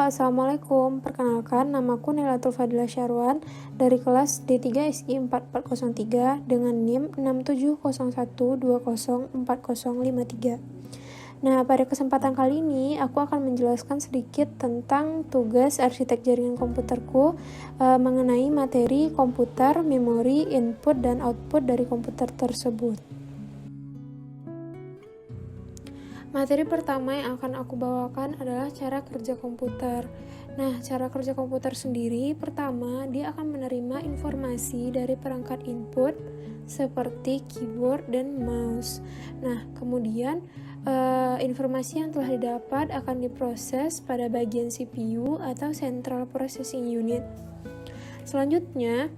Assalamualaikum. Perkenalkan, namaku Nailatul Fadila Syarwan dari kelas D3 SI 4403 dengan NIM 6701204053. Nah, pada kesempatan kali ini aku akan menjelaskan sedikit tentang tugas arsitek jaringan komputerku mengenai materi komputer, memori, input, dan output dari komputer tersebut. Materi pertama yang akan aku bawakan adalah cara kerja komputer. Nah, cara kerja komputer sendiri, pertama, dia akan menerima informasi dari perangkat input seperti keyboard dan mouse. Nah, kemudian informasi yang telah didapat akan diproses pada bagian CPU atau Central Processing Unit. Selanjutnya,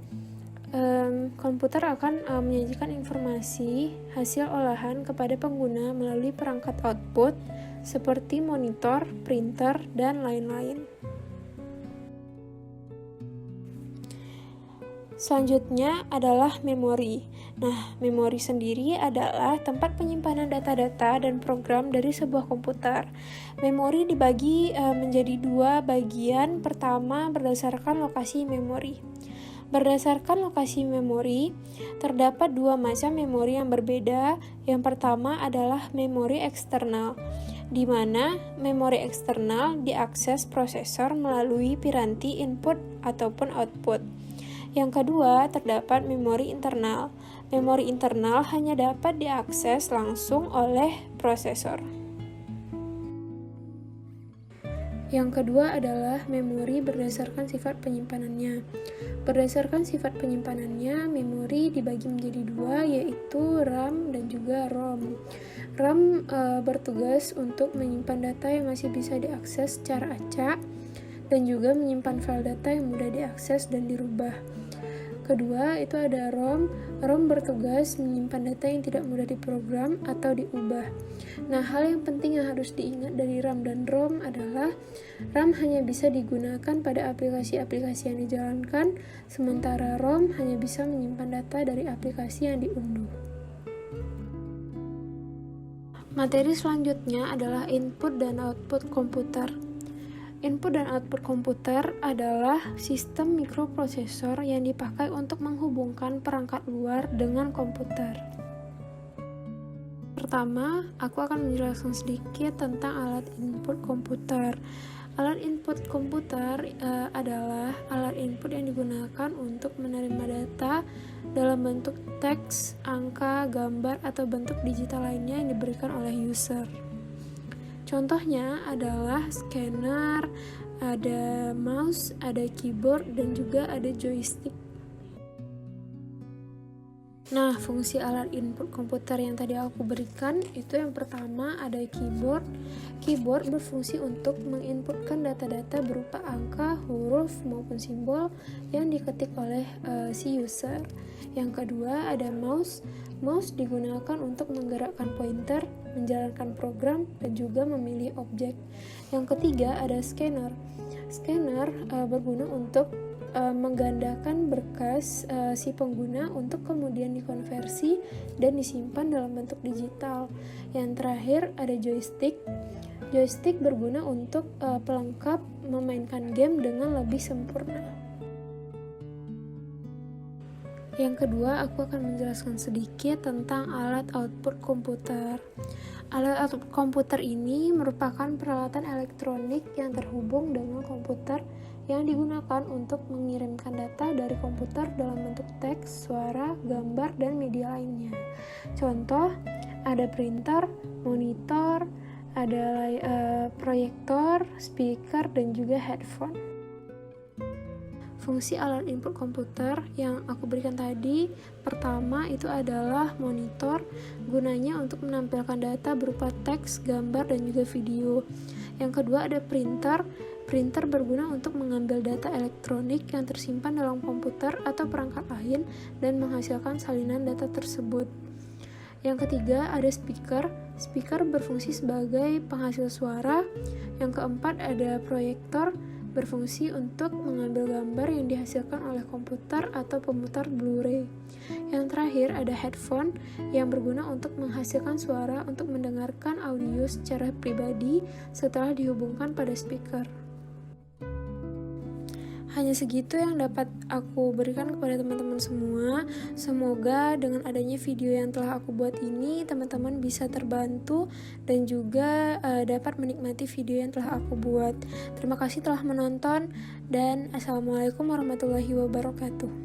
komputer akan menyajikan informasi hasil olahan kepada pengguna melalui perangkat output seperti monitor, printer, dan lain-lain. Selanjutnya adalah memori. Nah, memori sendiri adalah tempat penyimpanan data-data dan program dari sebuah komputer. Memori dibagi menjadi dua bagian. Pertama, berdasarkan lokasi memori. Berdasarkan lokasi memori, terdapat dua macam memori yang berbeda. Yang pertama adalah memori eksternal, di mana memori eksternal diakses prosesor melalui piranti input ataupun output. Yang kedua, terdapat memori internal. Memori internal hanya dapat diakses langsung oleh prosesor. Yang kedua adalah memori berdasarkan sifat penyimpanannya. Berdasarkan sifat penyimpanannya, memori dibagi menjadi dua, yaitu RAM dan juga ROM. RAM bertugas untuk menyimpan data yang masih bisa diakses secara acak dan juga menyimpan file data yang mudah diakses dan dirubah. Kedua, itu ada ROM. ROM bertugas menyimpan data yang tidak mudah diprogram atau diubah. Nah, hal yang penting yang harus diingat dari RAM dan ROM adalah RAM hanya bisa digunakan pada aplikasi-aplikasi yang dijalankan, sementara ROM hanya bisa menyimpan data dari aplikasi yang diunduh. Materi selanjutnya adalah input dan output komputer. Input dan output komputer adalah sistem mikroprosesor yang dipakai untuk menghubungkan perangkat luar dengan komputer. Pertama, aku akan menjelaskan sedikit tentang alat input komputer. Alat input komputer adalah alat input yang digunakan untuk menerima data dalam bentuk teks, angka, gambar, atau bentuk digital lainnya yang diberikan oleh user. Contohnya adalah scanner, ada mouse, ada keyboard, dan juga ada joystick. Nah, fungsi alat input komputer yang tadi aku berikan, itu yang pertama ada keyboard. Keyboard berfungsi untuk menginputkan data-data berupa angka, huruf, maupun simbol yang diketik oleh si user. Yang kedua ada mouse. Mouse digunakan untuk menggerakkan pointer, menjalankan program, dan juga memilih objek. Yang ketiga ada scanner. Scanner berguna untuk menggandakan berkas si pengguna untuk kemudian dikonversi dan disimpan dalam bentuk digital. Yang terakhir ada joystick. Joystick berguna untuk pelengkap memainkan game dengan lebih sempurna. Yang kedua, aku akan menjelaskan sedikit tentang alat output komputer. Alat output komputer ini merupakan peralatan elektronik yang terhubung dengan komputer yang digunakan untuk mengirimkan data dari komputer dalam bentuk teks, suara, gambar, dan media lainnya. Contoh, ada printer, monitor, ada proyektor, speaker, dan juga headphone. Fungsi alat input komputer yang aku berikan tadi, pertama itu adalah monitor, gunanya untuk menampilkan data berupa teks, gambar, dan juga video. Yang kedua ada printer. Printer berguna untuk mengambil data elektronik yang tersimpan dalam komputer atau perangkat lain dan menghasilkan salinan data tersebut. Yang ketiga ada speaker. Speaker berfungsi sebagai penghasil suara. Yang keempat ada proyektor, berfungsi untuk mengambil gambar yang dihasilkan oleh komputer atau pemutar Blu-ray. Yang terakhir ada headphone yang berguna untuk menghasilkan suara untuk mendengarkan audio secara pribadi setelah dihubungkan pada speaker. hanya segitu yang dapat aku berikan kepada teman-teman semua. Semoga dengan adanya video yang telah aku buat ini, teman-teman bisa terbantu dan juga dapat menikmati video yang telah aku buat. Terima kasih telah menonton dan assalamualaikum warahmatullahi wabarakatuh.